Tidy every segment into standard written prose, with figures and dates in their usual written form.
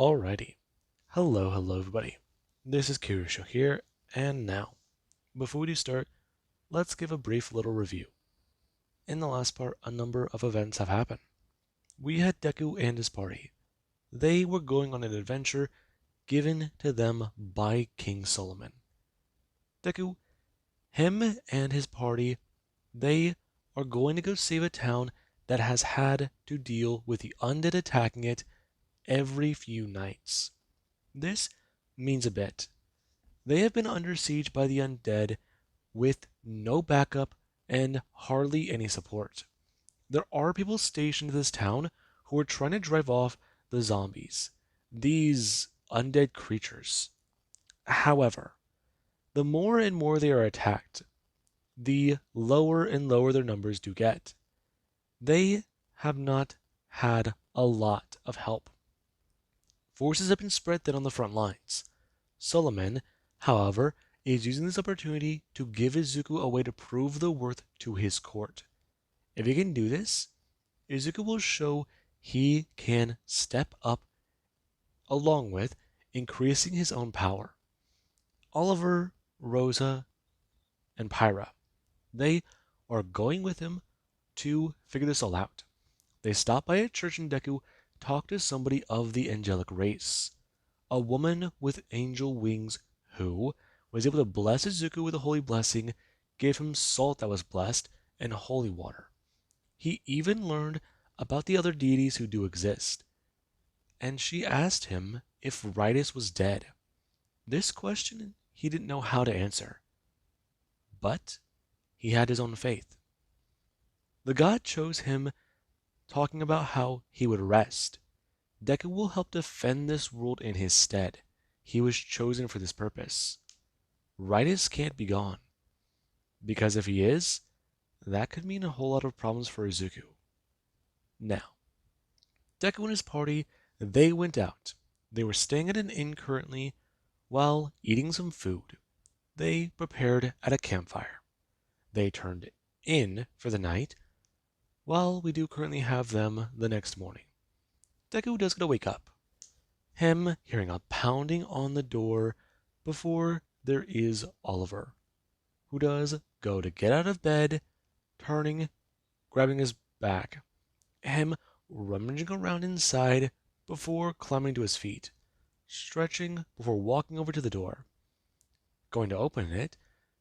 Alrighty. Hello everybody. This is Kirusho here, and now, before we do start, let's give a brief little review. In the last part, a number of events have happened. We had Deku and his party. They were going on an adventure given to them by King Solomon. Deku, him and his party, they are going to go save a town that has had to deal with the undead attacking it every few nights. This means a bit. They have been under siege by the undead with no backup and hardly any support. There are people stationed in this town who are trying to drive off the zombies, these undead creatures. However, the more and more they are attacked, the lower and lower their numbers do get. They have not had a lot of help. Forces have been spread thin on the front lines. Solomon, however, is using this opportunity to give Izuku a way to prove the worth to his court. If he can do this, Izuku will show he can step up along with increasing his own power. Oliver, Rosa, and Pyra, they are going with him to figure this all out. They stop by a church in Deku, talk to somebody of the angelic race, a woman with angel wings who was able to bless Izuku with a holy blessing, gave him salt that was blessed, and holy water. He even learned about the other deities who do exist, and she asked him if Ritus was dead. This question he didn't know how to answer, but he had his own faith. The god chose him, talking about how he would rest. Deku will help defend this world in his stead. He was chosen for this purpose. Ritus can't be gone, because if he is, that could mean a whole lot of problems for Izuku. Now, Deku and his party, they went out. They were staying at an inn currently while eating some food. They prepared at a campfire. They turned in for the night, while we do currently have them the next morning. Deku does get to wake up. Him hearing a pounding on the door before there is Oliver, who does go to get out of bed, turning, grabbing his bag. Him rummaging around inside before climbing to his feet, stretching before walking over to the door, going to open it,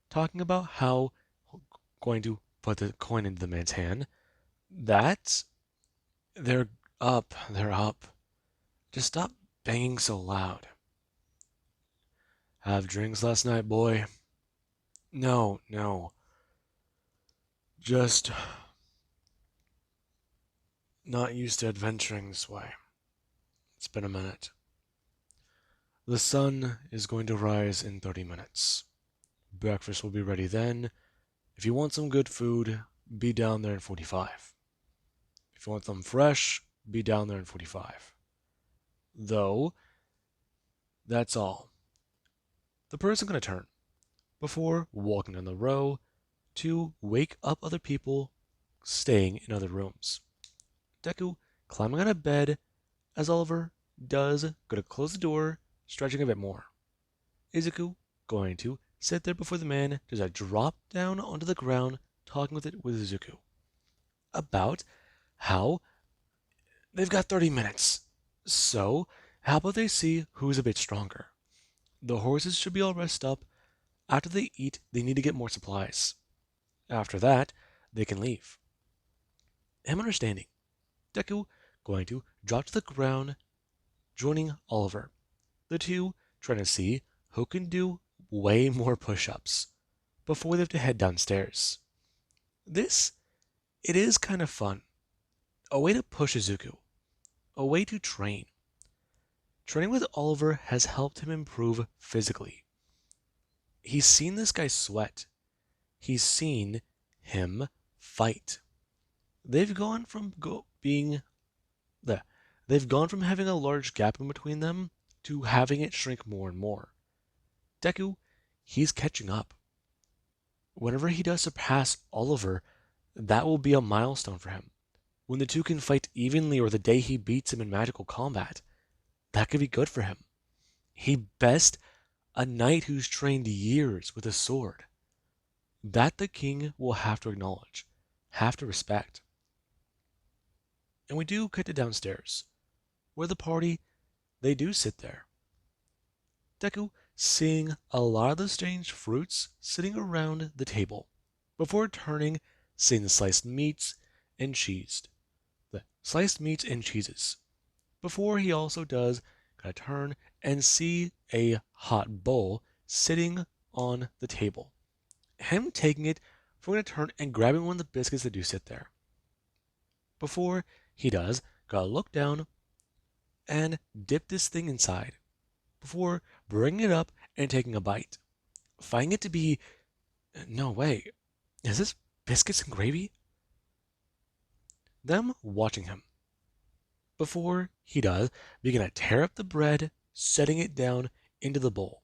talking about how going to put the coin into the man's hand. That they're up. Just stop banging so loud. Have drinks last night, boy? No. Just not used to adventuring this way. It's been a minute. The sun is going to rise in 30 minutes. Breakfast will be ready then. If you want some good food, be down there in 45. If you want them fresh, be down there in 45. Though, that's all. The person's going to turn before walking down the row to wake up other people staying in other rooms. Deku climbing out of bed as Oliver does go to close the door, stretching a bit more. Izuku going to sit there before the man does a drop down onto the ground, talking with Izuku about how they've got 30 minutes. So, how about they see who's a bit stronger? The horses should be all rested up. After they eat, they need to get more supplies. After that, they can leave. Him understanding. Deku going to drop to the ground, joining Oliver. The two trying to see who can do way more push-ups before they have to head downstairs. It is kind of fun. A way to push Izuku. A way to train. Training with Oliver has helped him improve physically. He's seen this guy sweat. He's seen him fight. They've gone from having a large gap in between them to having it shrink more and more. Deku, he's catching up. Whenever he does surpass Oliver, that will be a milestone for him. When the two can fight evenly or the day he beats him in magical combat, that could be good for him. He best a knight who's trained years with a sword. That the king will have to acknowledge, have to respect. And we do cut to downstairs, where the party, they do sit there. Deku seeing a lot of the strange fruits sitting around the table, before turning, seeing the sliced meats and cheese. The sliced meats and cheeses. Before he also does gonna turn and see a hot bowl sitting on the table. Him taking it, we're gonna turn and grabbing one of the biscuits that do sit there. Before he does, gotta look down and dip this thing inside. Before bringing it up and taking a bite. Finding it to be, no way, is this biscuits and gravy? Them watching him. Before he does, begin to tear up the bread, setting it down into the bowl.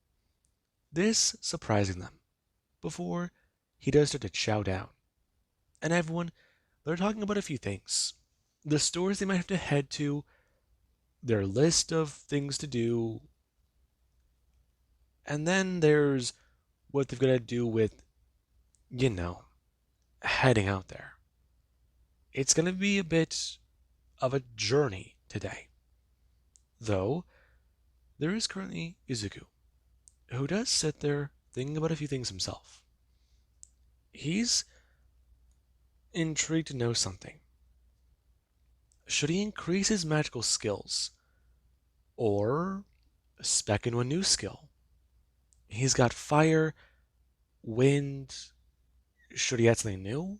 This surprising them. Before he does start to chow down. And everyone, they're talking about a few things. The stores they might have to head to, their list of things to do, and then there's what they've got to do with, you know, heading out there. It's going to be a bit of a journey today. Though, there is currently Izuku, who does sit there thinking about a few things himself. He's intrigued to know something. Should he increase his magical skills? Or spec into a new skill? He's got fire, wind. Should he add something new?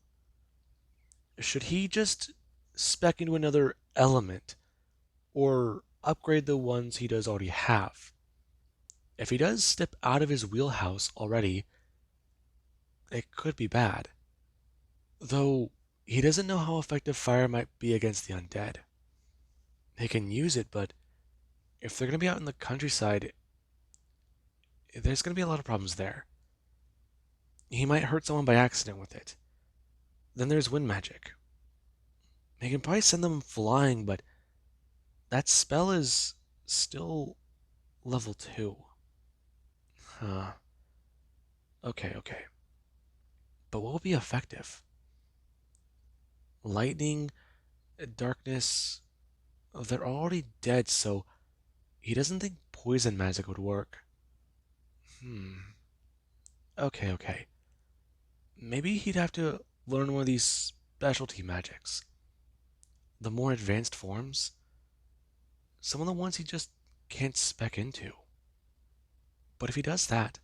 Should he just spec into another element? Or upgrade the ones he does already have? If he does step out of his wheelhouse already, it could be bad. Though he doesn't know how effective fire might be against the undead. He can use it, but if they're going to be out in the countryside, there's going to be a lot of problems there. He might hurt someone by accident with it. Then there's wind magic. He can probably send them flying, but that spell is still level 2. Huh. Okay. But what would be effective? Lightning, darkness, they're already dead, so he doesn't think poison magic would work. Okay. Maybe he'd have to learn one of these specialty magics. The more advanced forms. Some of the ones he just can't spec into. But if he does that,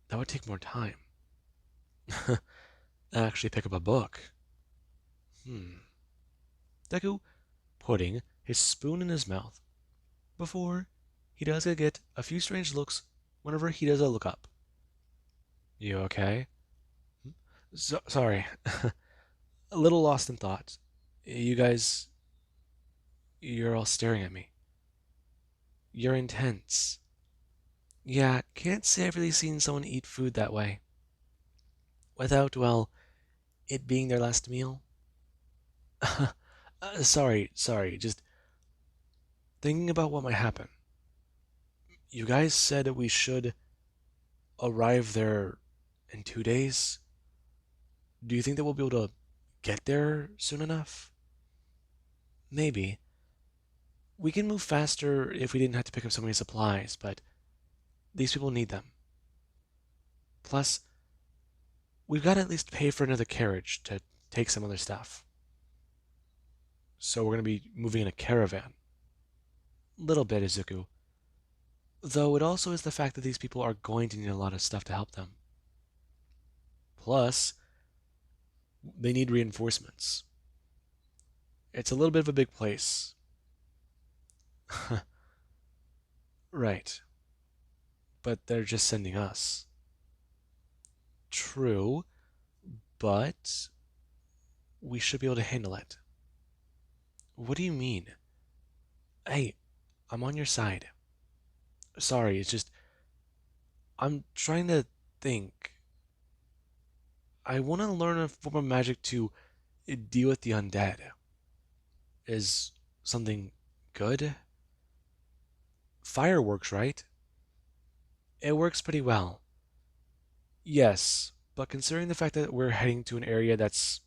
that would take more time. Actually pick up a book. Deku putting his spoon in his mouth before he does get a few strange looks whenever he does a look up. You okay? Sorry. A little lost in thought. You guys, you're all staring at me. You're intense. Yeah, can't say I've really seen someone eat food that way. Without, well, it being their last meal. Sorry, just thinking about what might happen. You guys said that we should arrive there in 2 days. Do you think that we'll be able to get there soon enough? Maybe. We can move faster if we didn't have to pick up so many supplies, but these people need them. Plus, we've got to at least pay for another carriage to take some other stuff. So we're going to be moving in a caravan. Little bit, Izuku. Though it also is the fact that these people are going to need a lot of stuff to help them. Plus, they need reinforcements. It's a little bit of a big place. Right. But they're just sending us. True, but we should be able to handle it. What do you mean? Hey, I'm on your side. Sorry, it's just I'm trying to think. I want to learn a form of magic to deal with the undead. Is something good? Fireworks, right? It works pretty well. Yes, but considering the fact that we're heading to an area that's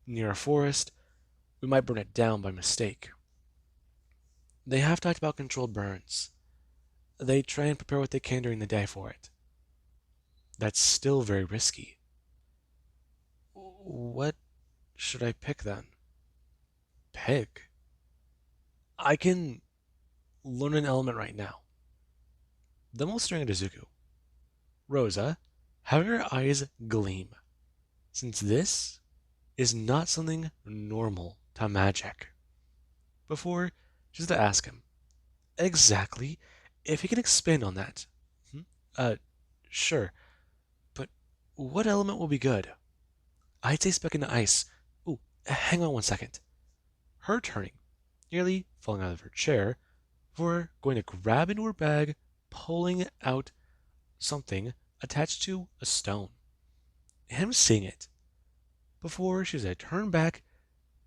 near a forest, we might burn it down by mistake. They have talked about controlled burns. They try and prepare what they can during the day for it. That's still very risky. What should I pick then? Pick? I can learn an element right now. Then we'll string at Izuku. Rosa, having her eyes gleam, since this is not something normal to magic. Before, just to ask him, exactly, if he can expand on that. Hmm? Uh, sure, but what element will be good? I'd say speck into ice. Ooh, hang on one second. Her turning, nearly falling out of her chair, before going to grab into her bag, pulling out something attached to a stone. Him seeing it, before she's to turn back,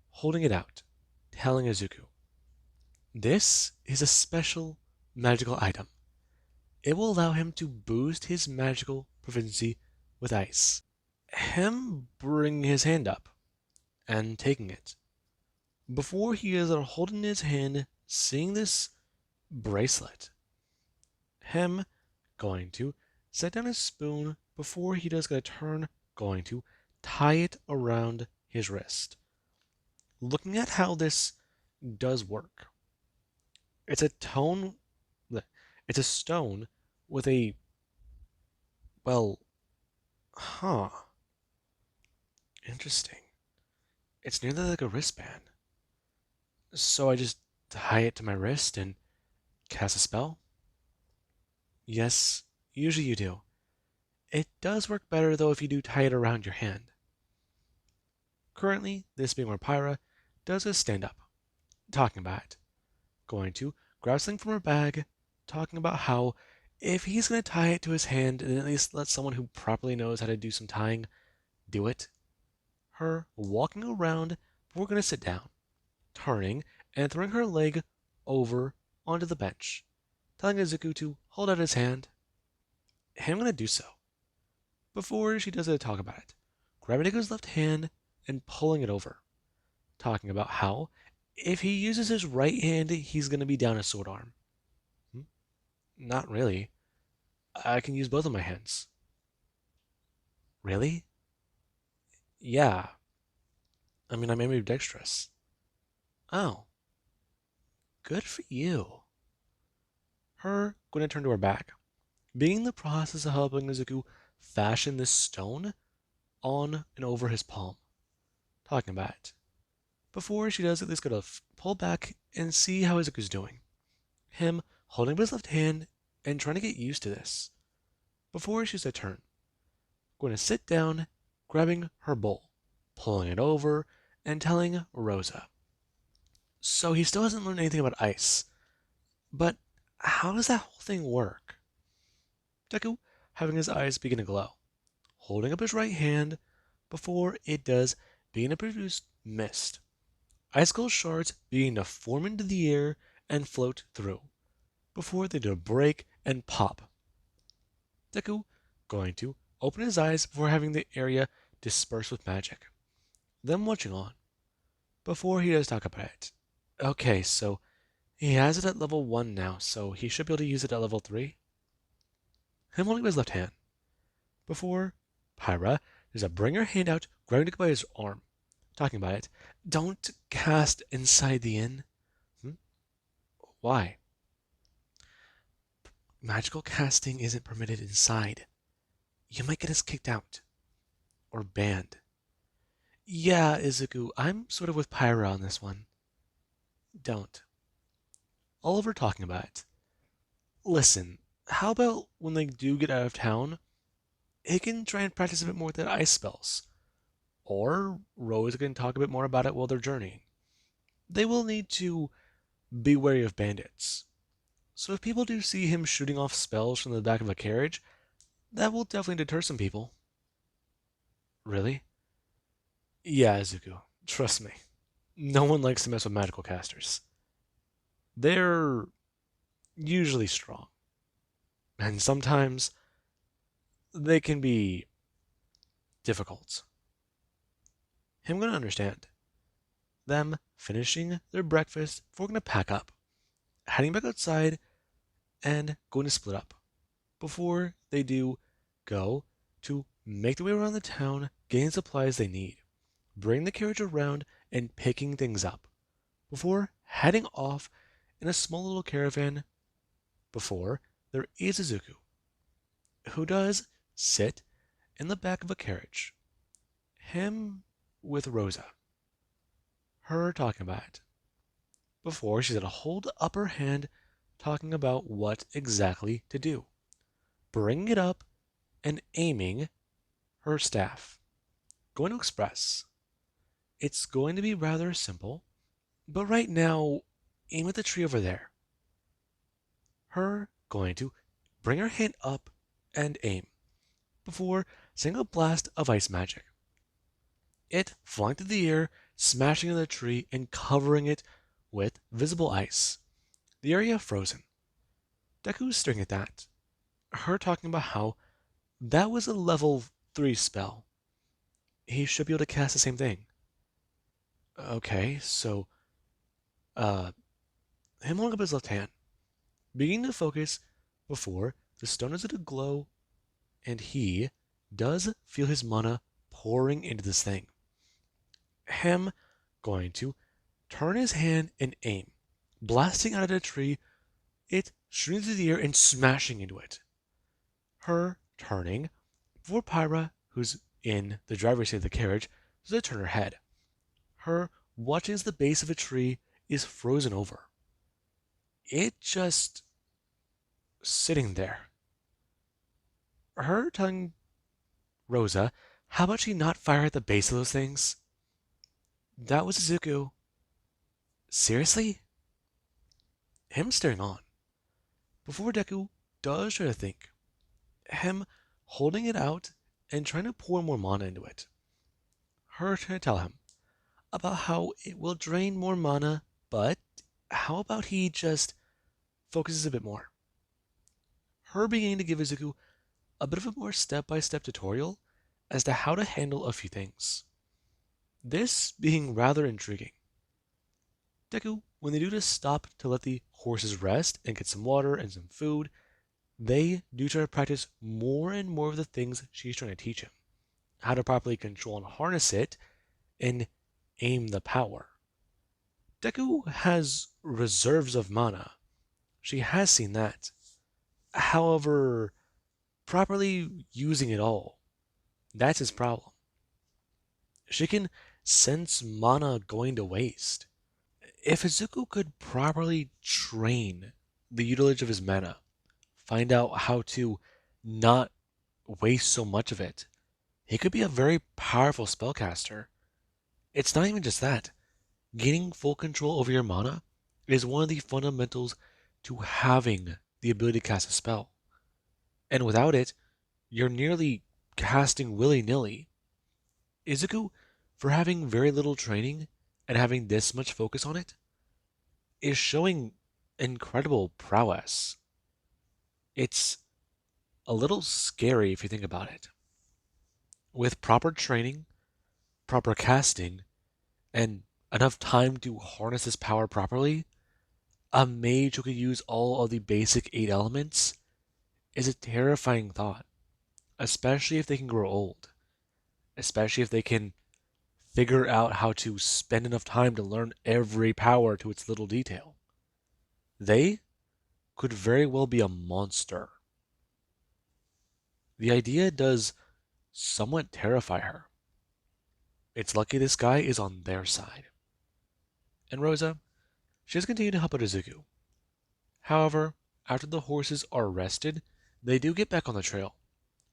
holding it out, telling Izuku, this is a special magical item. It will allow him to boost his magical proficiency with ice. Him bringing his hand up and taking it. Before he is holding his hand, seeing this bracelet. Him going to set down his spoon before he does get a turn, going to tie it around his wrist. Looking at how this does work, it's a tone, it's a stone with a, well, huh, interesting. It's nearly like a wristband. So I just tie it to my wrist and cast a spell? Yes, usually you do. It does work better though if you do tie it around your hand. Currently, this being where Pyra does a stand up, talking about it. Going to grab something from her bag, talking about how if he's going to tie it to his hand and at least let someone who properly knows how to do some tying do it. Her walking around, we're going to sit down, turning and throwing her leg over onto the bench, telling Izuku to hold out his hand. I'm going to do so. Before she does it, talk about it, grabbing Deku's left hand and pulling it over, talking about how if he uses his right hand, he's going to be down a sword arm. Hmm? Not really. I can use both of my hands. Really? Yeah. I mean, I'm ambidextrous. Oh, good for you. Her going to turn to her back, being in the process of helping Izuku fashion this stone on and over his palm, talking about it. Before she does it, let's go to pull back and see how Izuku's doing. Him holding up his left hand and trying to get used to this. Before she's a turn, going to sit down, grabbing her bowl, pulling it over, and telling Rosa. So he still hasn't learned anything about ice. But how does that whole thing work? Deku having his eyes begin to glow, holding up his right hand before it does begin to produce mist. Icicle shards begin to form into the air and float through, before they do break and pop. Deku going to open his eyes before having the area disperse with magic. Then watching on, before he does talk about it. Okay, so he has it at level 1 now, so he should be able to use it at level 3. Him holding his left hand. Before Pyra does a bring her hand out, grabbing Deku by his arm, talking about it. Don't cast inside the inn. Hmm? Why? Magical casting isn't permitted inside. You might get us kicked out. Or banned. Yeah, Izuku, I'm sort of with Pyra on this one. Don't. Oliver talking about it. Listen, how about when they do get out of town, he can try and practice a bit more with the ice spells. Or Rose can talk a bit more about it while they're journeying. They will need to be wary of bandits. So if people do see him shooting off spells from the back of a carriage, that will definitely deter some people. Really? Yeah, Izuku. Trust me. No one likes to mess with magical casters. They're usually strong, and sometimes they can be difficult. I'm going to understand. Them finishing their breakfast, we're going to pack up, heading back outside, and going to split up. Before they do go to make their way around the town, getting supplies they need, bring the carriage around, and picking things up. Before heading off in a small little caravan, before there is Izuku, who does sit in the back of a carriage. Him with Rosa. Her talking about it. Before she's gonna hold up her hand, talking about what exactly to do. Bringing it up and aiming her staff. Going to express. It's going to be rather simple, but right now, aim at the tree over there. Her going to bring her hand up and aim before sending a blast of ice magic. It flying through the air, smashing into the tree and covering it with visible ice. The area frozen. Deku's staring at that. Her talking about how that was a level 3 spell. He should be able to cast the same thing. Okay, so, uh, him holding up his left hand, beginning to focus before the stone is at a glow, and he does feel his mana pouring into this thing. Him going to turn his hand and aim, blasting out of the tree, it shooting through the air and smashing into it. Her turning before Pyra, who's in the driver's seat of the carriage, does to turn her head. Her watching as the base of a tree is frozen over. It just sitting there. Her telling Rosa, how about she not fire at the base of those things? That was Izuku. Seriously? Him staring on. Before Deku does try to think. Him holding it out and trying to pour more mana into it. Her trying to tell him about how it will drain more mana, but how about he just focuses a bit more? Her beginning to give Izuku a bit of a more step-by-step tutorial as to how to handle a few things. This being rather intriguing. Deku, when they do just stop to let the horses rest and get some water and some food, they do try to practice more and more of the things she's trying to teach him. How to properly control and harness it, and aim the power. Deku has reserves of mana. She has seen that. However, properly using it all, that's his problem. She can sense mana going to waste. If Izuku could properly train the usage of his mana, find out how to not waste so much of it, he could be a very powerful spellcaster. It's not even just that. Gaining full control over your mana is one of the fundamentals to having the ability to cast a spell. And without it, you're nearly casting willy-nilly. Izuku, for having very little training and having this much focus on it, is showing incredible prowess. It's a little scary if you think about it. With proper training, proper casting, and enough time to harness this power properly, a mage who can use all of the basic 8 elements is a terrifying thought, especially if they can grow old, especially if they can figure out how to spend enough time to learn every power to its little detail. They could very well be a monster. The idea does somewhat terrify her. It's lucky this guy is on their side. And Rosa, she has continued to help out Izuku. However, after the horses are rested, they do get back on the trail.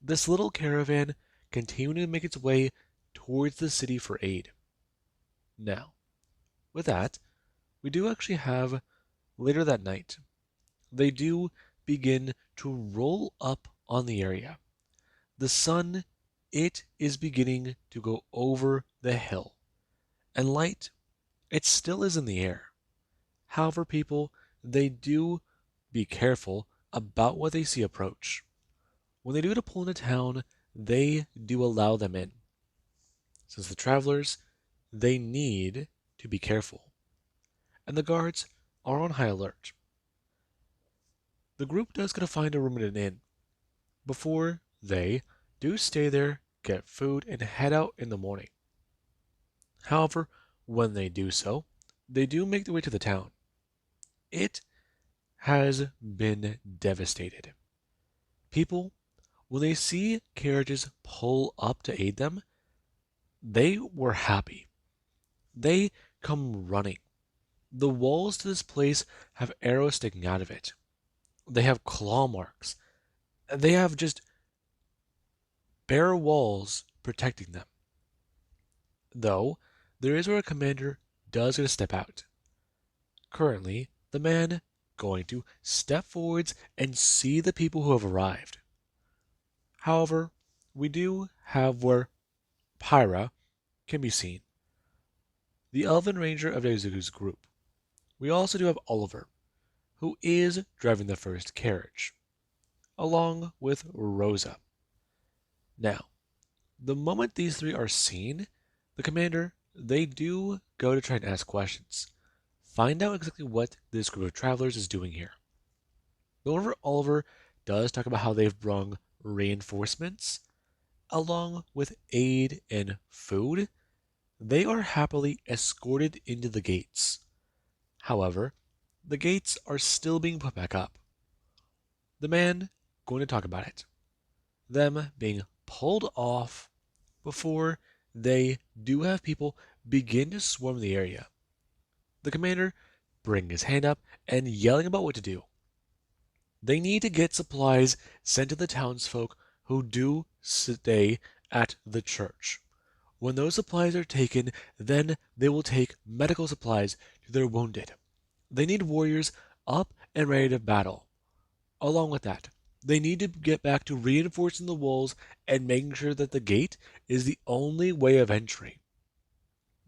This little caravan continuing to make its way towards the city for aid. Now, with that, we do actually have later that night, they do begin to roll up on the area. The sun, it is beginning to go over the hill, and light, it still is in the air. However, people, they do be careful about what they see approach. When they do get a pull into town, they do allow them in. Since the travelers, they need to be careful, and the guards are on high alert. The group does get to find a room in an inn. Before they do stay there, get food, and head out in the morning. However, when they do so, they do make their way to the town. It has been devastated. People, when they see carriages pull up to aid them, they were happy. They come running. The walls to this place have arrows sticking out of it. They have claw marks. They have just bare walls protecting them. Though, there is where a commander does get to step out. Currently, the man going to step forwards and see the people who have arrived. However, we do have where Pyra can be seen, the Elven Ranger of Daizuku's group. We also do have Oliver, who is driving the first carriage, along with Rosa. Now, the moment these three are seen, the commander, they do go to try and ask questions. Find out exactly what this group of travelers is doing here. However, Oliver does talk about how they've brought reinforcements, along with aid and food. They are happily escorted into the gates. However, the gates are still being put back up. The man going to talk about it. Them being pulled off before they do have people begin to swarm the area. The commander bringing his hand up and yelling about what to do. They need to get supplies sent to the townsfolk who do stay at the church. When those supplies are taken, then they will take medical supplies to their wounded. They need warriors up and ready to battle. Along with that, they need to get back to reinforcing the walls and making sure that the gate is the only way of entry.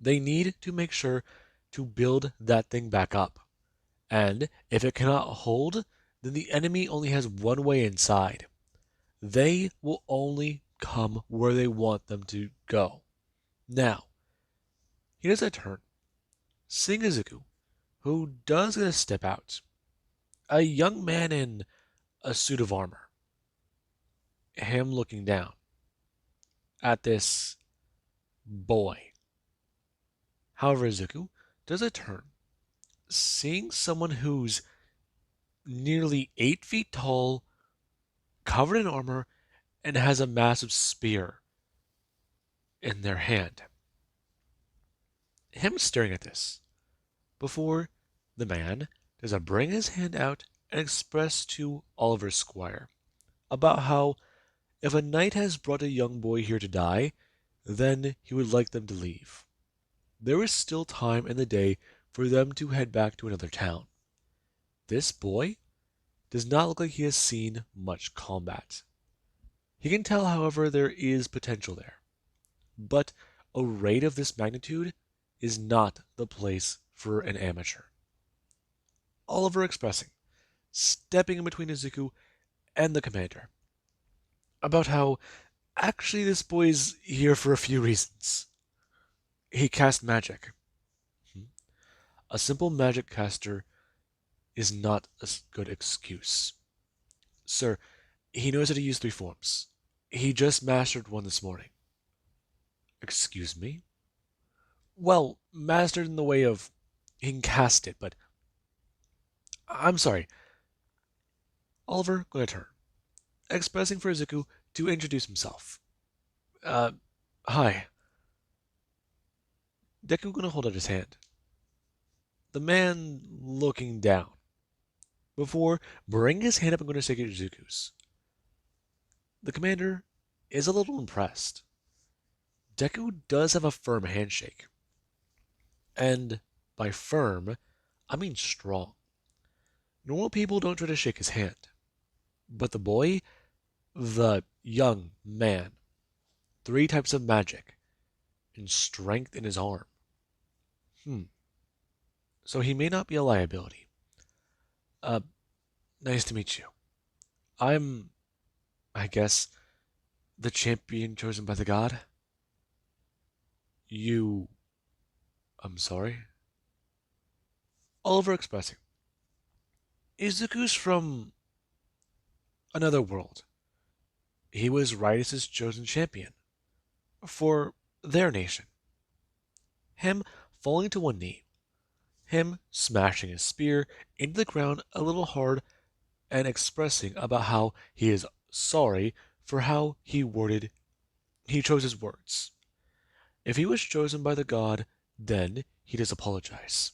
They need to make sure to build that thing back up. And if it cannot hold, then the enemy only has one way inside. They will only come where they want them to go. Now, here's a turn. Seeing Izuku, who does get to step out. A young man in a suit of armor. Him looking down at this boy. However, Izuku does a turn, seeing someone who's nearly 8 feet tall, covered in armor, and has a massive spear in their hand. Him staring at this, before the man does bring his hand out and express to Oliver's squire about how if a knight has brought a young boy here to die, then he would like them to leave. There is still time in the day for them to head back to another town. This boy does not look like he has seen much combat. He can tell, however, there is potential there. But a raid of this magnitude is not the place for an amateur. Oliver expressing, stepping in between Izuku and the commander, about how actually this boy's here for a few reasons. He casts magic. A simple magic caster is not a good excuse. Sir, he knows how to use 3 forms. He just mastered one this morning. Excuse me? Well, mastered in the way of he can cast it, but I'm sorry. Oliver going to turn, expressing for Izuku to introduce himself. Hi. Deku gonna hold out his hand. The man looking down, before bringing his hand up and going to shake Izuku's. The commander is a little impressed. Deku does have a firm handshake. And by firm, I mean strong. Normal people don't try to shake his hand. But the boy, the young man, 3 types of magic, and strength in his arm. So he may not be a liability. Nice to meet you. I'm, I guess, the champion chosen by the god. You, I'm sorry. Oliver expressing. Izuku's from another world. He was Ritus' chosen champion for their nation. Him falling to one knee, him smashing his spear into the ground a little hard and expressing about how he is sorry for how he chose his words. If he was chosen by the god, then he does apologize.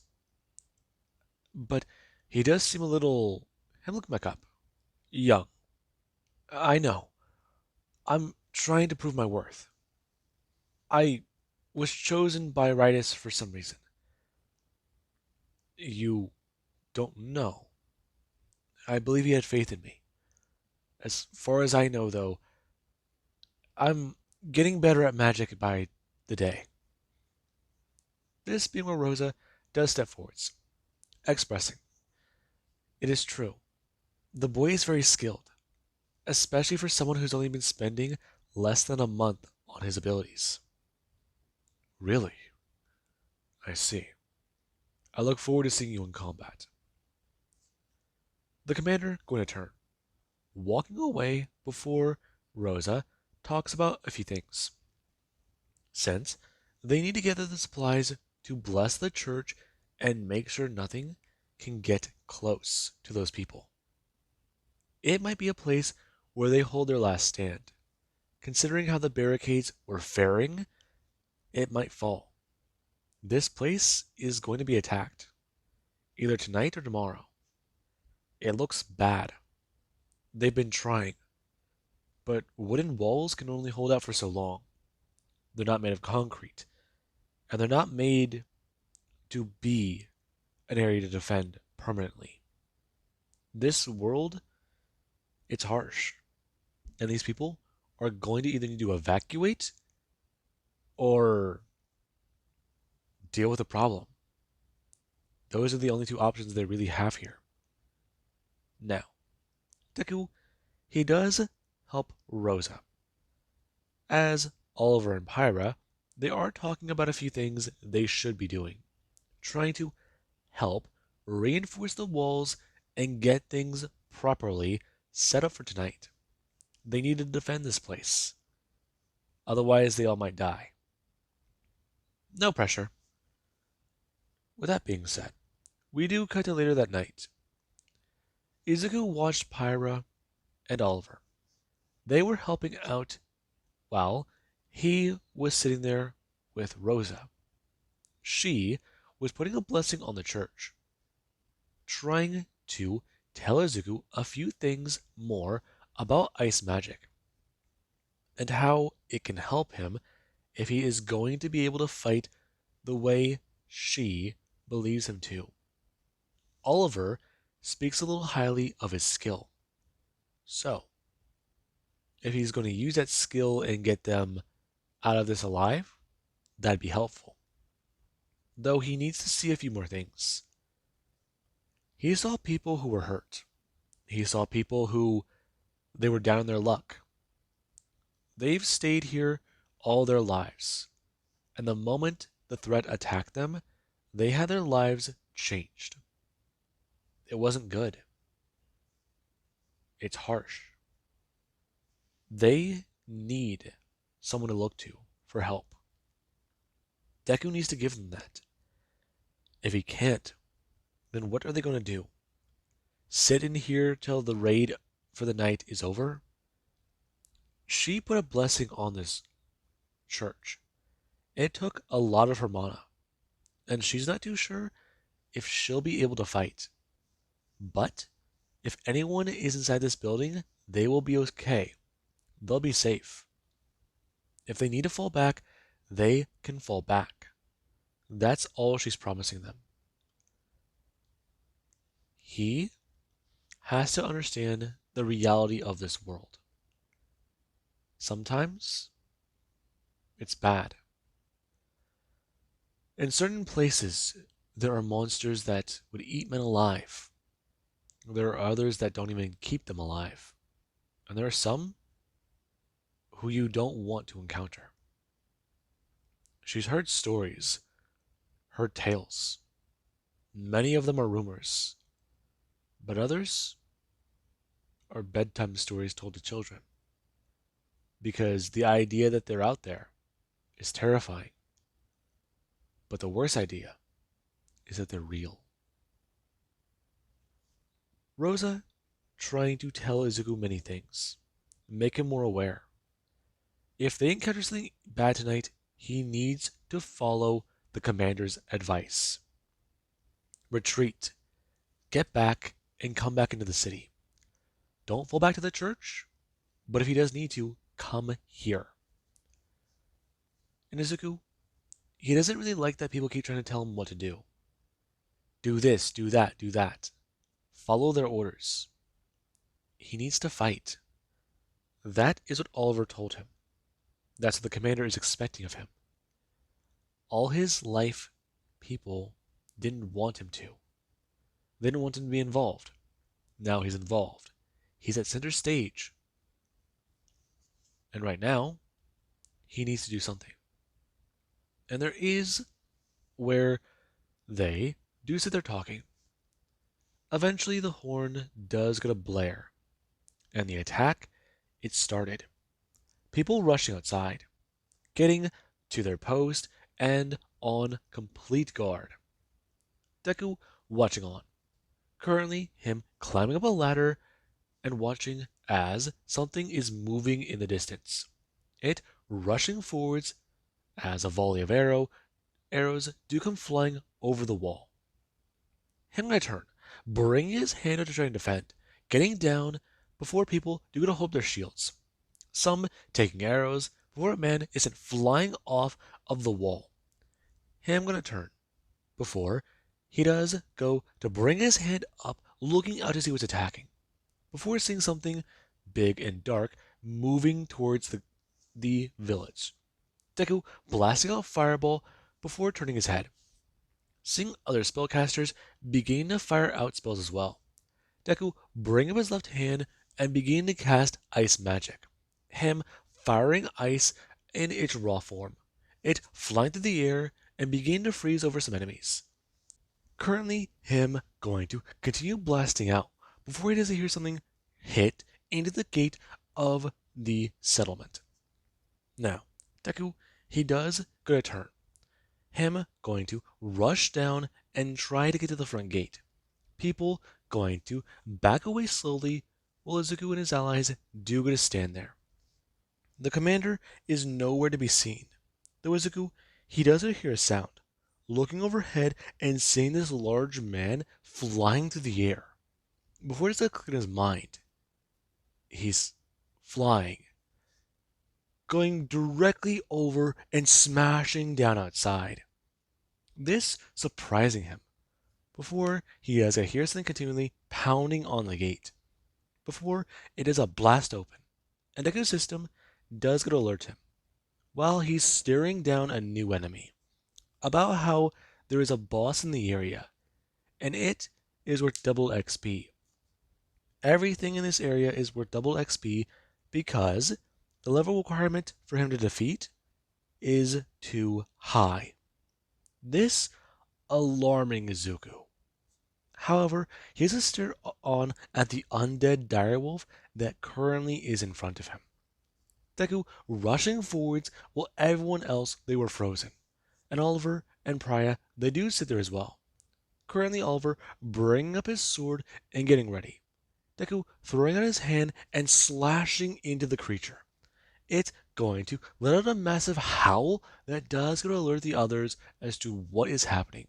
But he does seem a little, him looking back up, young. I know. I'm trying to prove my worth. I was chosen by Ritus for some reason. You don't know. I believe he had faith in me. As far as I know, though, I'm getting better at magic by the day. This being where Rosa does step forwards, expressing. It is true. The boy is very skilled, especially for someone who's only been spending less than a month on his abilities. Really? I see. I look forward to seeing you in combat. The commander going to turn, walking away before Rosa talks about a few things. Since they need to gather the supplies to bless the church and make sure nothing can get close to those people. It might be a place where they hold their last stand. Considering how the barricades were faring, it might fall. This place is going to be attacked, either tonight or tomorrow. It looks bad. They've been trying, but wooden walls can only hold out for so long. They're not made of concrete, and they're not made to be an area to defend permanently. This world, it's harsh, and these people are going to either need to evacuate or deal with the problem. Those are the only two options they really have here. Now, Deku, he does help Rosa. As Oliver and Pyra, they are talking about a few things they should be doing, trying to help reinforce the walls and get things properly set up for tonight. They need to defend this place. Otherwise, they all might die. No pressure. With that being said, we do cut to later that night. Izuku watched Pyra and Oliver. They were helping out while he was sitting there with Rosa. She was putting a blessing on the church, trying to tell Izuku a few things more about ice magic and how it can help him if he is going to be able to fight the way she believes him to. Oliver speaks a little highly of his skill. So, if he's going to use that skill and get them out of this alive, that'd be helpful. Though he needs to see a few more things. He saw people who were hurt. He saw people who they were down in their luck. They've stayed here all their lives. And the moment the threat attacked them, they had their lives changed. It wasn't good. It's harsh. They need someone to look to for help. Deku needs to give them that. If he can't, then what are they going to do? Sit in here till the raid for the night is over? She put a blessing on this church. It took a lot of her mana, and she's not too sure if she'll be able to fight. But if anyone is inside this building, they will be okay. They'll be safe. If they need to fall back, they can fall back. That's all she's promising them. He has to understand the reality of this world. Sometimes it's bad. In certain places, there are monsters that would eat men alive. There are others that don't even keep them alive. And there are some who you don't want to encounter. She's heard stories, heard tales. Many of them are rumors, but others are bedtime stories told to children. Because the idea that they're out there is terrifying. But the worst idea is that they're real. Rosa trying to tell Izuku many things, make him more aware. If they encounter something bad tonight, he needs to follow the commander's advice. Retreat, get back, and come back into the city. Don't fall back to the church, but if he does need to, come here. And Izuku, he doesn't really like that people keep trying to tell him what to do. Do this, do that, do that. Follow their orders. He needs to fight. That is what Oliver told him. That's what the commander is expecting of him. All his life, people didn't want him to. They didn't want him to be involved. Now he's involved. He's at center stage. And right now, he needs to do something. And there is where they do sit there talking. Eventually, the horn does go to blare. And the attack, it started. People rushing outside, getting to their post, and on complete guard. Deku watching on. Currently, him climbing up a ladder and watching as something is moving in the distance. It rushing forwards as a volley of arrows do come flying over the wall. Him gonna turn, bringing his hand out to try and defend, getting down before people do gonna hold their shields. Some taking arrows before a man is sent flying off of the wall. Him gonna turn before he does go to bring his hand up, looking out to see what's attacking, before seeing something big and dark moving towards the village. Deku blasting out Fireball before turning his head, seeing other spellcasters beginning to fire out spells as well. Deku bringing up his left hand and beginning to cast Ice Magic. Him firing ice in its raw form. It flying through the air and beginning to freeze over some enemies. Currently, him going to continue blasting out before he does hear something hit into the gate of the settlement. Now, Deku, he does go to turn. Him going to rush down and try to get to the front gate. People going to back away slowly while Izuku and his allies do go to stand there. The commander is nowhere to be seen. Though Izuku, he does hear a sound, looking overhead and seeing this large man flying through the air. Before it does click in his mind, he's flying, going directly over and smashing down outside. This surprising him. Before he does hear something continually pounding on the gate. Before it is a blast open, and Deku's system does get to alert him while he's staring down a new enemy about how there is a boss in the area, and it is worth double XP. Everything in this area is worth double XP because the level requirement for him to defeat is too high. This alarming Izuku. However, he has to stare on at the undead direwolf that currently is in front of him. Deku rushing forwards while everyone else, they were frozen. And Oliver and Priya, they do sit there as well. Currently Oliver bringing up his sword and getting ready. Deku throwing out his hand and slashing into the creature. It's going to let out a massive howl that does go to alert the others as to what is happening,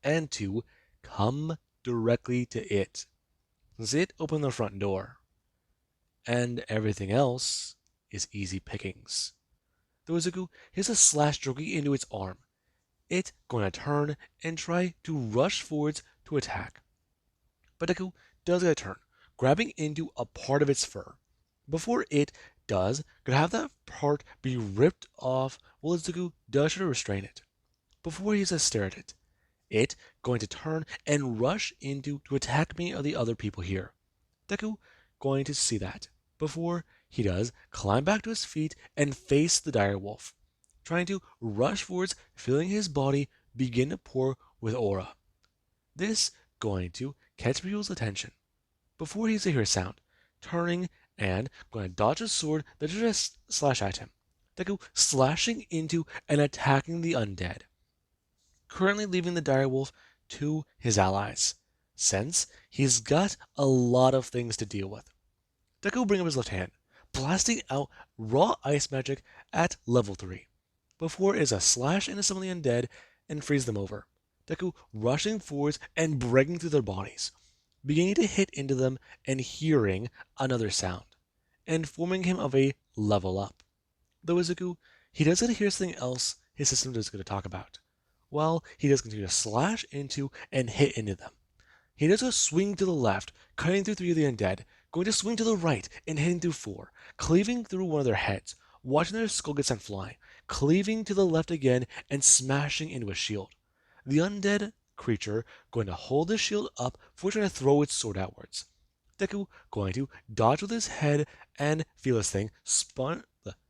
and to come directly to it. Since it opened the front door, and everything else is easy pickings. The Izuku hits a slash directly into its arm. It's going to turn and try to rush forwards to attack. But Deku does get a turn, grabbing into a part of its fur. Before it does, could have that part be ripped off while Izuku does try to restrain it. Before he says stare at it, It going to turn and rush into to attack many of the other people here. Deku going to see that. Before he does, climb back to his feet and face the dire wolf, trying to rush forwards, feeling his body begin to pour with aura. This going to catch people's attention. Before he hears a sound, turning and going to dodge a sword that just slash at him. Deku slashing into and attacking the undead, currently leaving the direwolf to his allies, since he's got a lot of things to deal with. Deku bring up his left hand, blasting out raw ice magic at level 3, before it is a slash into some of the undead and freeze them over. Deku rushing forwards and breaking through their bodies, beginning to hit into them and hearing another sound, informing him of a level up. Though Izuku, he does get to hear something else his system is going to talk about, while he does continue to slash into and hit into them. He does a swing to the left, cutting through 3 of the undead, going to swing to the right and hitting through 4, cleaving through one of their heads, watching their skull get sent flying, cleaving to the left again and smashing into a shield. The undead creature going to hold the shield up before trying to throw its sword outwards. Deku going to dodge with his head and feel his thing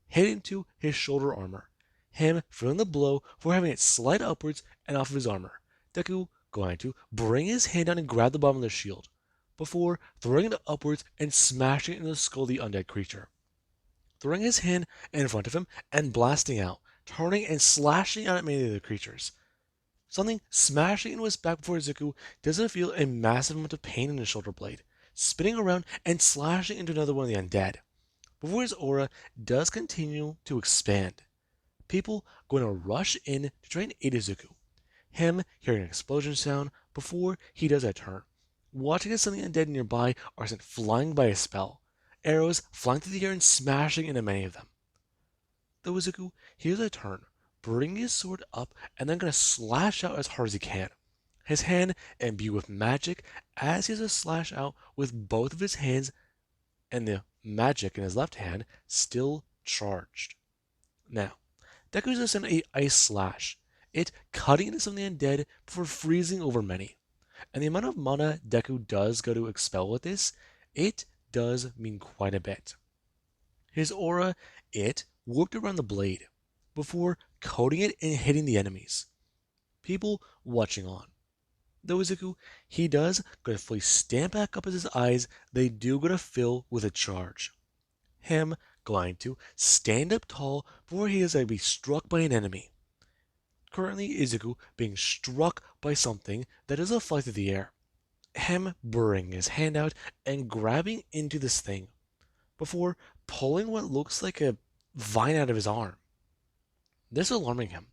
hit into his shoulder armor. Him feeling the blow for having it slide upwards and off of his armor. Deku going to bring his hand down and grab the bottom of the shield, before throwing it upwards and smashing it into the skull of the undead creature. Throwing his hand in front of him and blasting out, turning and slashing out at many of the creatures. Something smashing into his back before Izuku doesn't feel a massive amount of pain in his shoulder blade, spinning around and slashing into another one of the undead, before his aura does continue to expand. People going to rush in to try and aid Izuku. Him hearing an explosion sound before he does that turn, watching as some of the undead nearby are sent flying by a spell, arrows flying through the air and smashing into many of them. Though Izuku hears a turn, bringing his sword up and then going to slash out as hard as he can. His hand imbued with magic as he has to slash out with both of his hands, and the magic in his left hand still charged. Now, Deku is going to send a ice slash, it cutting into some of the undead before freezing over many. And the amount of mana Deku does go to expel with this, it does mean quite a bit. His aura, it warped around the blade before coating it and hitting the enemies. People watching on. Though Izuku, he does go to fully stand back up as his eyes, they do go to fill with a charge. Him going to stand up tall before he is to be struck by an enemy. Currently, Izuku being struck by something that is a flight through the air. Him bringing his hand out and grabbing into this thing before pulling what looks like a vine out of his arm. This alarming him,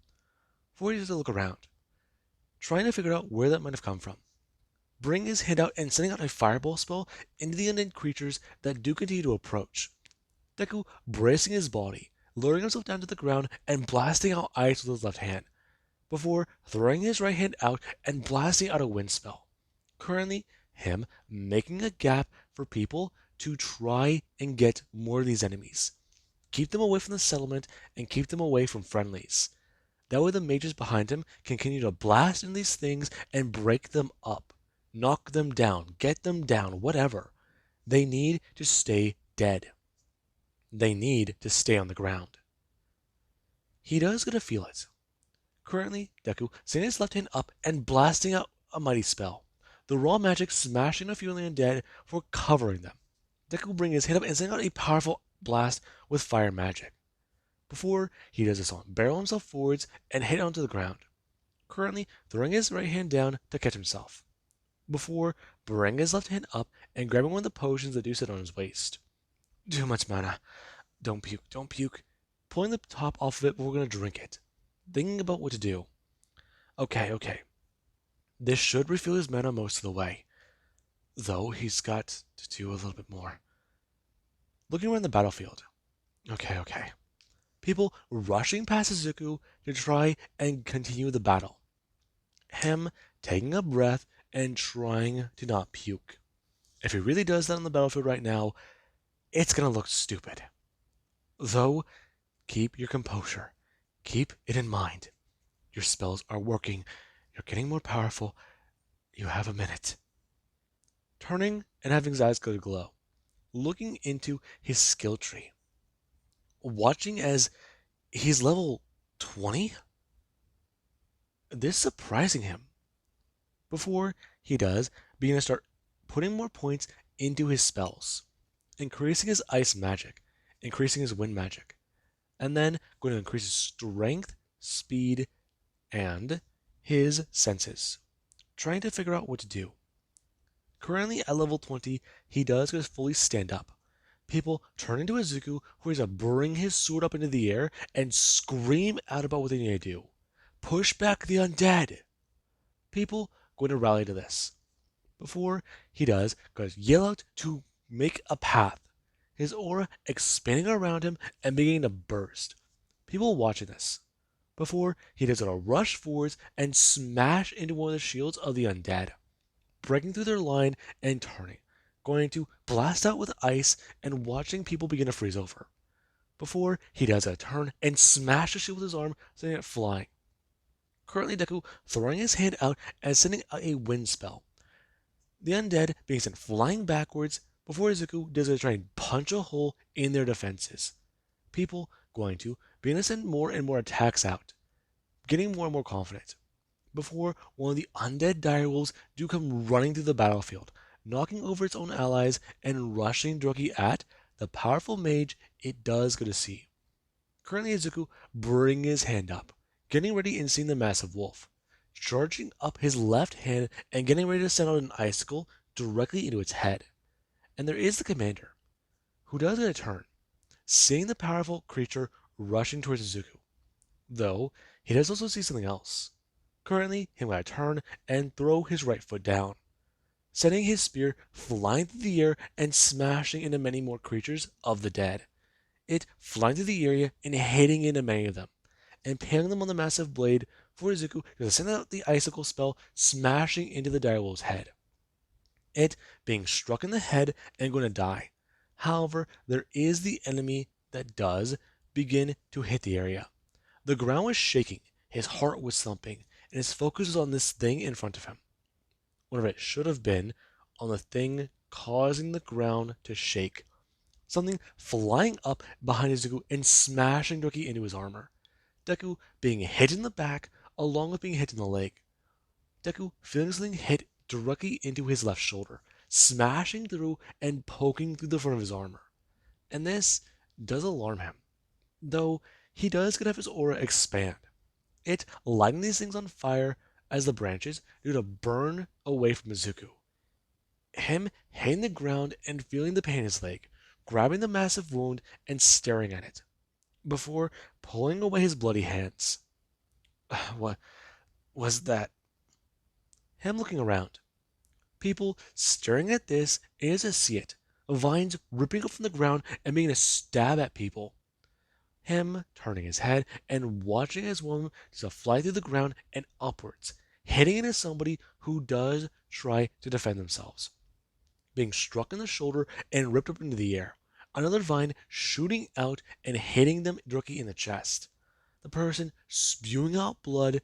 before he has to look around, trying to figure out where that might have come from. Bring his hand out and sending out a fireball spell into the undead creatures that do continue to approach. Deku bracing his body, lowering himself down to the ground and blasting out ice with his left hand, before throwing his right hand out and blasting out a wind spell. Currently, him making a gap for people to try and get more of these enemies. Keep them away from the settlement and keep them away from friendlies. That way the mages behind him can continue to blast into these things and break them up. Knock them down, get them down, whatever. They need to stay dead. They need to stay on the ground. He does get to feel it. Currently, Deku setting his left hand up and blasting out a mighty spell. The raw magic smashing a few of the undead for covering them. Deku bringing his hand up and sending out a powerful blast with fire magic. Before he does this on, barrel himself forwards and hit onto the ground. Currently, throwing his right hand down to catch himself. Before bringing his left hand up and grabbing one of the potions that do sit on his waist. Too much mana. Don't puke, don't puke. Pulling the top off of it, but we're going to drink it. Thinking about what to do. Okay. This should refill his mana most of the way. Though he's got to do a little bit more. Looking around the battlefield. Okay. People rushing past Izuku to try and continue the battle. Him taking a breath and trying to not puke. If he really does that on the battlefield right now, it's going to look stupid. Though, keep your composure. Keep it in mind. Your spells are working. You're getting more powerful. You have a minute. Turning and having his eyes go to glow, looking into his skill tree, watching as he's level 20. This surprising him. Before he does, begin to start putting more points into his spells, increasing his ice magic, increasing his wind magic, and then going to increase his strength, speed, and his senses, trying to figure out what to do. Currently at level 20, he does just fully stand up. People turn into Izuku, who is to bring his sword up into the air and scream out about what they need to do. Push back the undead! People going to rally to this. Before he does, going to yell out to make a path. His aura expanding around him and beginning to burst. People watching this. Before he does, going to rush forwards and smash into one of the shields of the undead, breaking through their line and turning, going to blast out with ice and watching people begin to freeze over. Before he does a turn and smash the shield with his arm, sending it flying. Currently Deku throwing his hand out and sending out a wind spell. The undead being sent flying backwards before Izuku does try and punch a hole in their defenses. People going to begin to send more and more attacks out, getting more and more confident. Before one of the undead direwolves do come running through the battlefield, knocking over its own allies and rushing directly at the powerful mage it does go to see. Currently Izuku bringing his hand up, getting ready and seeing the massive wolf, charging up his left hand and getting ready to send out an icicle directly into its head. And there is the commander, who does get a turn, seeing the powerful creature rushing towards Izuku. Though, he does also see something else. Currently, him going to turn and throw his right foot down, sending his spear flying through the air and smashing into many more creatures of the dead. It flying through the area and hitting into many of them, impaling them on the massive blade for Izuku to send out the icicle spell, smashing into the direwolf's head. It being struck in the head and going to die. However, there is the enemy that does begin to hit the area. The ground was shaking, his heart was thumping, and his focus was on this thing in front of him. Whatever it should have been, on the thing causing the ground to shake. Something flying up behind Izuku and smashing directly into his armor. Deku being hit in the back, along with being hit in the leg. Deku feeling something hit directly into his left shoulder, smashing through and poking through the front of his armor. And this does alarm him, though he does get to have his aura expand. It lighting these things on fire as the branches do to burn away from Izuku. Him hitting the ground and feeling the pain in his leg, grabbing the massive wound and staring at it, before pulling away his bloody hands. What was that? Him looking around. People staring at this as to see it. Vines ripping up from the ground and beginning to stab at people. Him turning his head and watching as one just fly through the ground and upwards, hitting into somebody who does try to defend themselves. Being struck in the shoulder and ripped up into the air. Another vine shooting out and hitting them directly in the chest. The person spewing out blood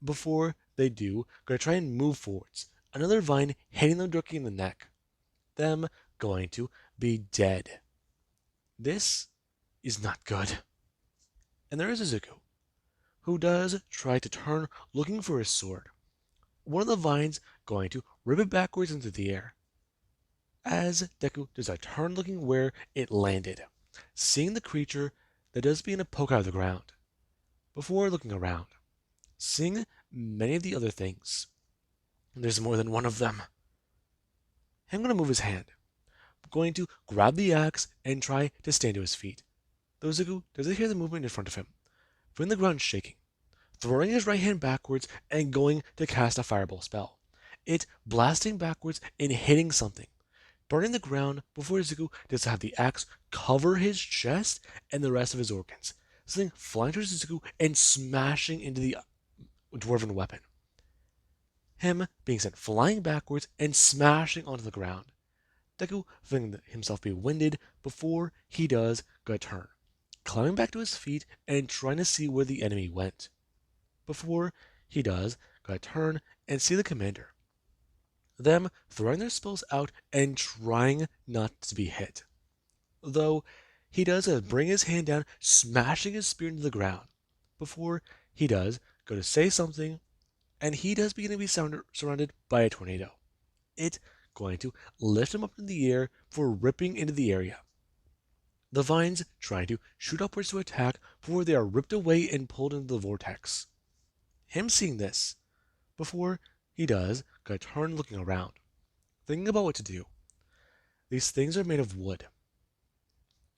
before they do, going to try and move forwards. Another vine hitting them directly in the neck. Them going to be dead. This is not good. And there is Izuku, who does try to turn looking for his sword. One of the vines going to rip it backwards into the air. As Deku does a turn looking where it landed, seeing the creature that does begin to poke out of the ground. Before looking around, seeing many of the other things. There's more than one of them. I'm going to move his hand. I'm going to grab the axe and try to stand to his feet. Though Izuku doesn't hear the movement in front of him, feeling the ground shaking, throwing his right hand backwards and going to cast a fireball spell. It blasting backwards and hitting something, burning the ground before Izuku does have the axe cover his chest and the rest of his organs. Something flying towards Izuku and smashing into the dwarven weapon. Him being sent flying backwards and smashing onto the ground. Deku feeling himself be winded before he does go turn, climbing back to his feet and trying to see where the enemy went. Before he does gonna turn and see the commander. Them throwing their spells out and trying not to be hit. Though he does bring his hand down, smashing his spear into the ground. Before he does go to say something, and he does begin to be surrounded by a tornado. It going to lift him up in the air for ripping into the area. The vines trying to shoot upwards to attack before they are ripped away and pulled into the vortex. Him seeing this, before he does, gonna turn looking around, thinking about what to do. These things are made of wood.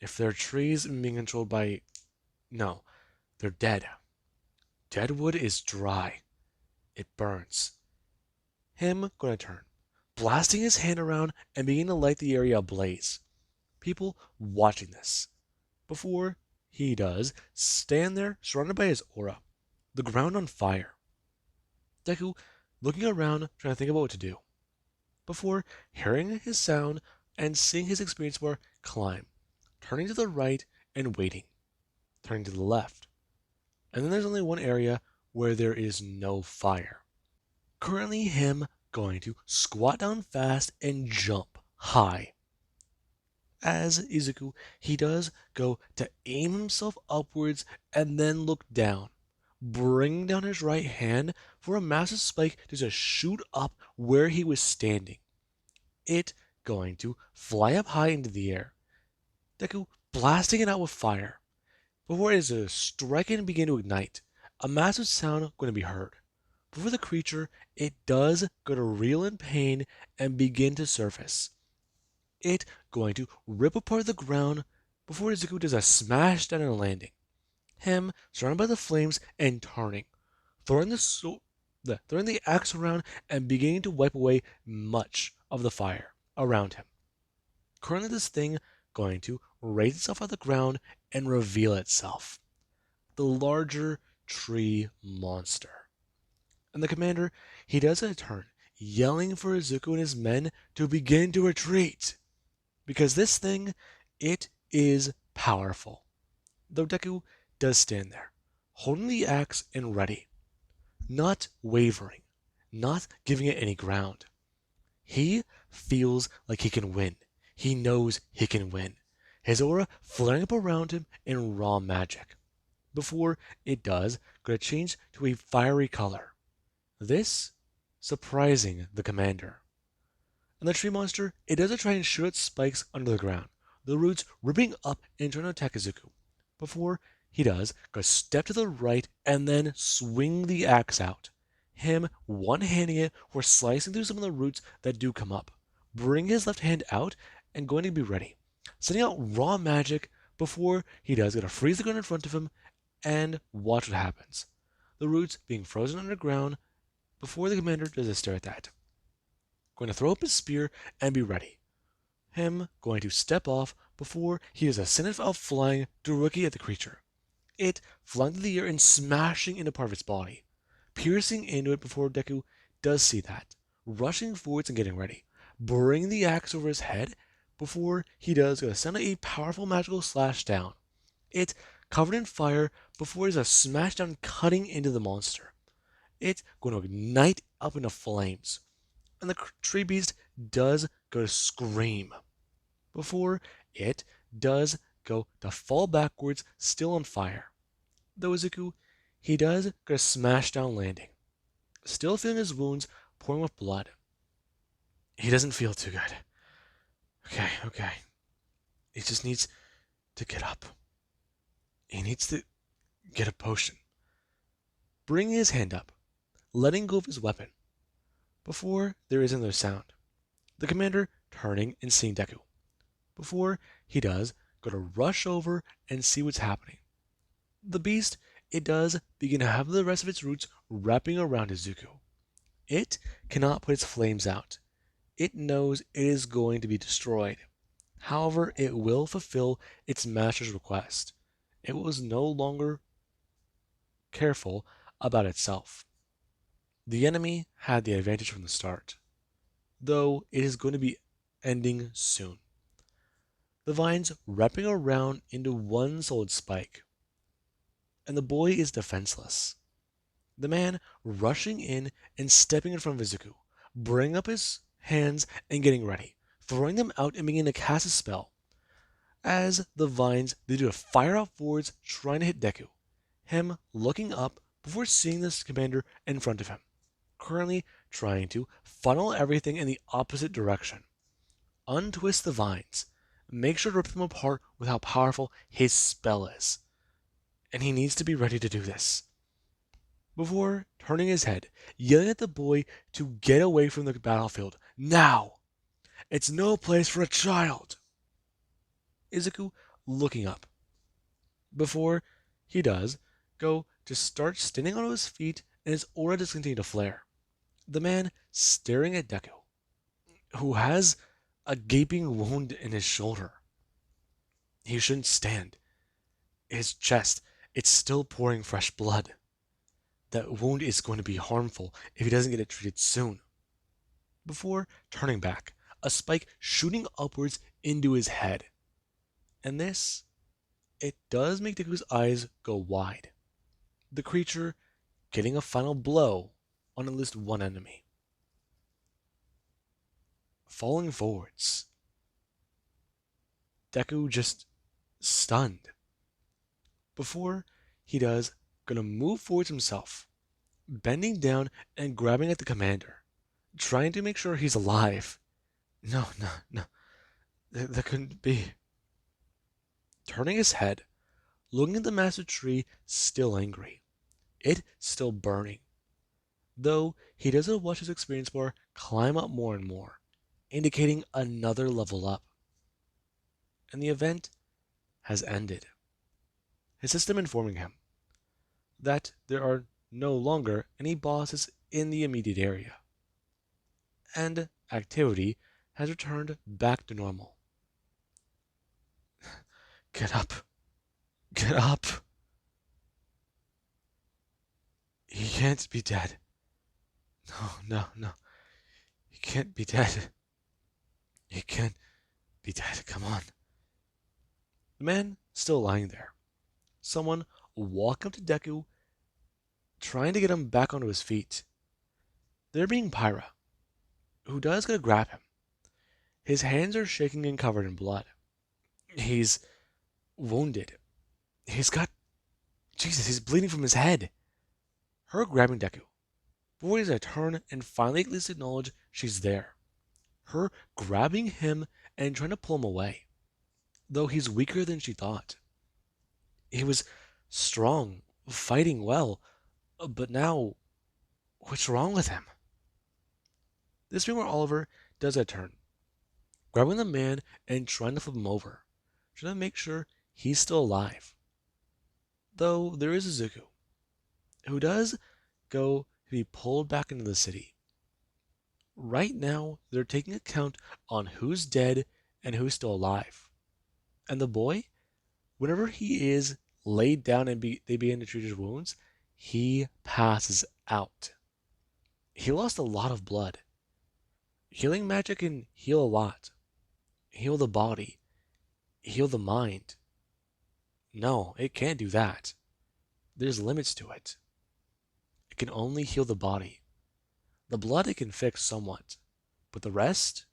If they're trees being controlled by... No, they're dead. Dead wood is dry. It burns. Him gonna turn, blasting his hand around and beginning to light the area ablaze. People watching this. Before he does, stand there surrounded by his aura, the ground on fire. Deku looking around, trying to think about what to do. Before hearing his sound and seeing his experience bar climb, turning to the right and waiting, turning to the left. And then there's only one area where there is no fire. Currently him going to squat down fast and jump high. As Izuku, he does go to aim himself upwards and then look down, bringing down his right hand for a massive spike to just shoot up where he was standing. It going to fly up high into the air. Deku blasting it out with fire. Before it is to strike and begin to ignite, a massive sound going to be heard. Before the creature, it does go to reel in pain and begin to surface. It going to rip apart the ground before Izuku does a smash down and landing. Him surrounded by the flames and turning, throwing throwing the axe around and beginning to wipe away much of the fire around him. Currently this thing going to raise itself out of the ground and reveal itself. The larger tree monster. And the commander, he does a turn, yelling for Izuku and his men to begin to retreat. Because this thing, it is powerful. Though Deku does stand there, holding the axe and ready, not wavering, not giving it any ground. He feels like he can win. He knows he can win. His aura flaring up around him in raw magic. Before it does, going to change to a fiery color. This surprising the commander. And the tree monster, it does try and shoot its spikes under the ground, the roots ripping up and trying to attack Izuku. Before he does, go step to the right and then swing the axe out. Him one-handing it or slicing through some of the roots that do come up. Bring his left hand out and going to be ready. Sending out raw magic before he does, going to freeze the ground in front of him and watch what happens. The roots being frozen underground before the commander does a stare at that. Going to throw up his spear and be ready. Him going to step off before he does a send out flying directly at the creature. It flying through the air and smashing into part of its body, piercing into it before Deku does see that, rushing forwards and getting ready, bringing the axe over his head before he does going to send a powerful magical slash down. It covered in fire before he does a smash down cutting into the monster. It's going to ignite up into flames. And the tree beast does go to scream before it does go to fall backwards, still on fire. Though Izuku, he does go to smash down landing, still feeling his wounds pouring with blood. He doesn't feel too good. Okay. He just needs to get up. He needs to get a potion. Bringing his hand up, letting go of his weapon. Before there is another sound, the commander turning and seeing Deku. Before he does, go to rush over and see what's happening. The beast, it does begin to have the rest of its roots wrapping around Izuku. It cannot put its flames out. It knows it is going to be destroyed. However, it will fulfill its master's request. It was no longer careful about itself. The enemy had the advantage from the start, though it is going to be ending soon. The vines wrapping around into one solid spike, and the boy is defenseless. The man rushing in and stepping in front of Izuku, bringing up his hands and getting ready, throwing them out and beginning to cast a spell. As the vines they do to fire out forwards, trying to hit Deku. Him looking up before seeing this commander in front of him, currently trying to funnel everything in the opposite direction. Untwist the vines. Make sure to rip them apart with how powerful his spell is. And he needs to be ready to do this. Before turning his head, yelling at the boy to get away from the battlefield. Now! It's no place for a child! Izuku looking up. Before he does, go to start standing on his feet and his aura does continue to flare. The man staring at Deku, who has a gaping wound in his shoulder. He shouldn't stand. His chest, it's still pouring fresh blood. That wound is going to be harmful if he doesn't get it treated soon. Before turning back, a spike shooting upwards into his head. And this, it does make Deku's eyes go wide. The creature getting a final blow on at least one enemy. Falling forwards. Deku just stunned. Before he does, gonna move forwards himself, bending down and grabbing at the commander, trying to make sure he's alive. No, no, no. That couldn't be. Turning his head, looking at the massive tree, still angry. It still burning. Though he doesn't watch his experience bar climb up more and more, indicating another level up. And the event has ended. His system informing him that there are no longer any bosses in the immediate area, and activity has returned back to normal. Get up. Get up. He can't be dead. No, no, no. He can't be dead. He can't be dead. Come on. The man still lying there. Someone walk up to Deku, trying to get him back onto his feet. There being Pyra, who does get to grab him. His hands are shaking and covered in blood. He's wounded. He's got... Jesus, he's bleeding from his head. Her grabbing Deku. Before he does a turn and finally at least acknowledge she's there. Her grabbing him and trying to pull him away. Though he's weaker than she thought. He was strong, fighting well, but now, what's wrong with him? This being where Oliver does a turn, grabbing the man and trying to flip him over, trying to make sure he's still alive. Though there is Izuku, who does go to be pulled back into the city. Right now, they're taking account on who's dead and who's still alive. And the boy, whenever he is laid down and they begin to treat his wounds, he passes out. He lost a lot of blood. Healing magic can heal a lot. Heal the body. Heal the mind. No, it can't do that. There's limits to it. It can only heal the body. The blood it can fix somewhat, but the rest,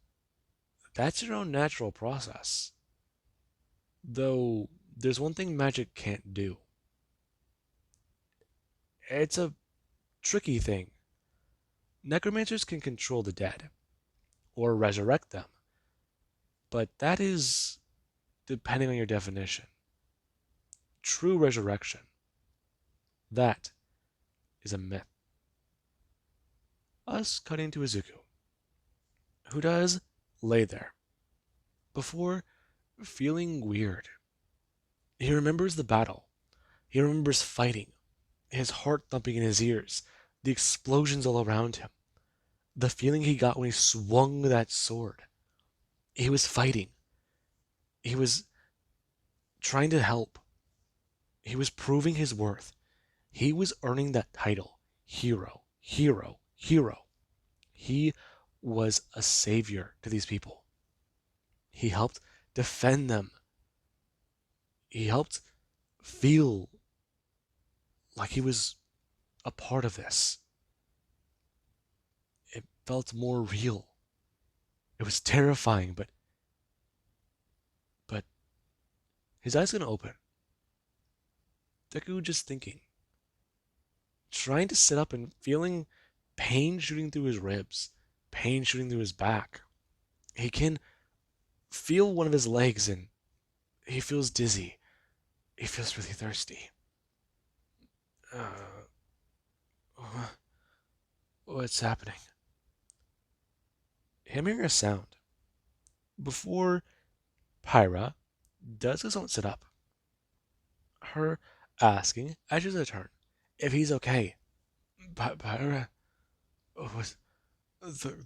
that's your own natural process. Though, there's one thing magic can't do. It's a tricky thing. Necromancers can control the dead, or resurrect them, but that is depending on your definition. True resurrection, that is a myth. Us cutting to Izuku, who does lay there, before feeling weird. He remembers the battle. He remembers fighting, his heart thumping in his ears, the explosions all around him, the feeling he got when he swung that sword. He was fighting. He was trying to help. He was proving his worth. He was earning that title. Hero, hero, hero. He was a savior to these people. He helped defend them. He helped feel like he was a part of this. It felt more real. It was terrifying, but his eyes gonna open. Deku just thinking, trying to sit up and feeling pain shooting through his ribs, pain shooting through his back. He can feel one of his legs and he feels dizzy. He feels really thirsty. Uh, what's happening? Him hearing a sound. Before Pyra does his own sit up, her asking, as she's a turn, if he's okay. Pyra was the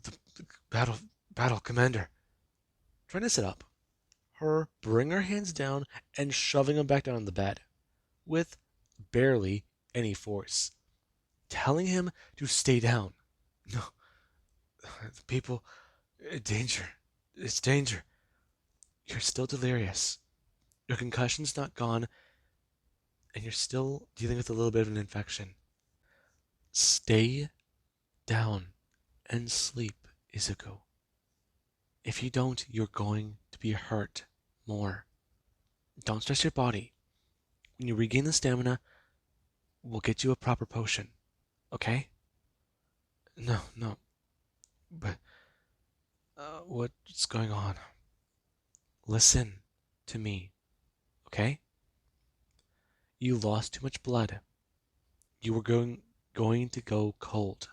battle commander. Trying to sit up, her bring her hands down and shoving him back down on the bed with barely any force, telling him to stay down. No, the people, danger, it's danger. You're still delirious. Your concussion's not gone, and you're still dealing with a little bit of an infection. Stay down and sleep, Izuku. If you don't, you're going to be hurt more. Don't stress your body. When you regain the stamina, we'll get you a proper potion. Okay? No, no. But what's going on? Listen to me, okay? You lost too much blood. You were going to go cold.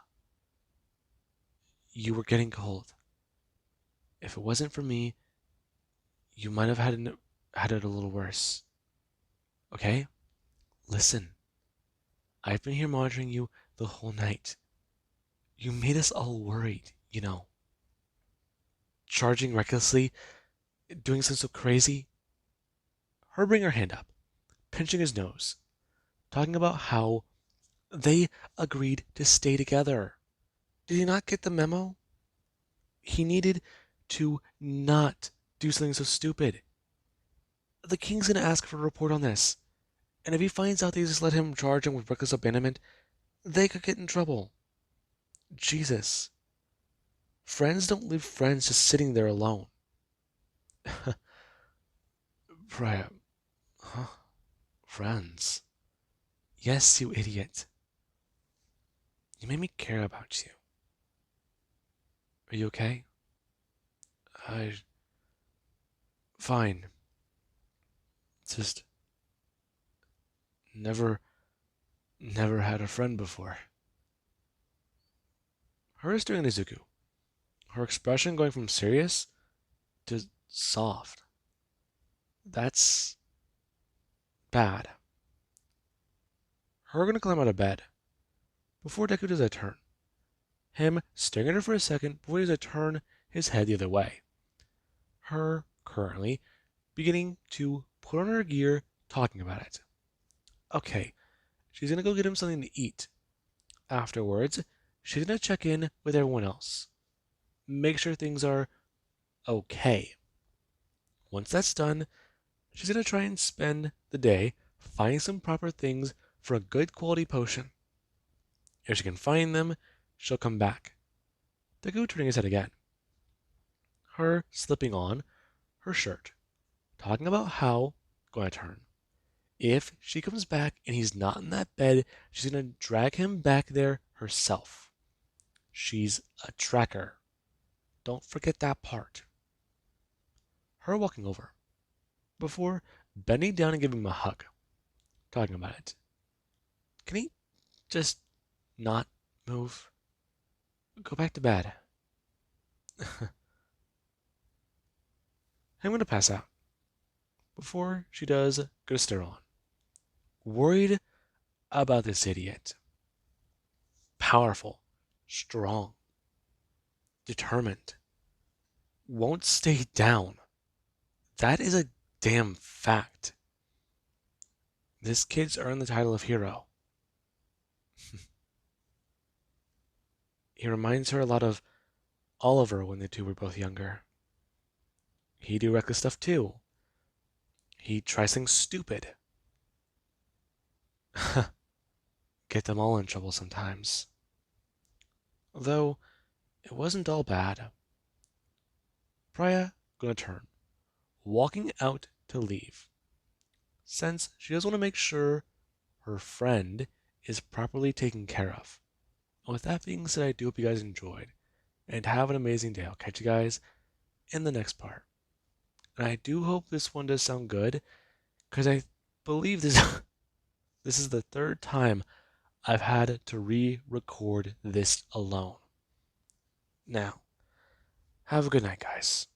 You were getting cold. If it wasn't for me, you might have had it a little worse. Okay? Listen. I've been here monitoring you the whole night. You made us all worried, you know. Charging recklessly, doing something so crazy. Her bring her hand up, pinching his nose, talking about how they agreed to stay together. Did he not get the memo? He needed to not do something so stupid. The king's gonna ask for a report on this, and if he finds out they just let him charge him with reckless abandonment, they could get in trouble. Jesus. Friends don't leave friends just sitting there alone. Right. Huh? Friends. Yes, you idiot. You made me care about you. Are you okay? I. Fine. Just. Never had a friend before. Her is staring at Izuku. Her expression going from serious to soft. That's bad. Her gonna climb out of bed. Before Deku does a turn. Him staring at her for a second before he does a turn his head the other way. Her currently beginning to put on her gear, talking about it. Okay, she's gonna go get him something to eat. Afterwards, she's gonna check in with everyone else. Make sure things are okay. Once that's done, she's gonna try and spend the day finding some proper things for a good quality potion. If she can find them, she'll come back. Deku turning his head again. Her slipping on her shirt, talking about how, going to turn, if she comes back and he's not in that bed, she's going to drag him back there herself. She's a tracker. Don't forget that part. Her walking over, before bending down and giving him a hug, talking about it. Can he just not move? Go back to bed. I'm going to pass out. Before she does, go to stare on. Worried about this idiot. Powerful, strong, determined, won't stay down. That is a damn fact. This kid's earned the title of hero. He reminds her a lot of Oliver when the two were both younger. He do reckless stuff too. He tries things stupid. get them all in trouble sometimes. Though it wasn't all bad. Priya gonna turn, walking out to leave, since she does want to make sure her friend is properly taken care of. And with that being said, I do hope you guys enjoyed, and have an amazing day. I'll catch you guys in the next part. And I do hope this one does sound good, because I believe this this is the third time I've had to re-record this alone. Now, have a good night, guys.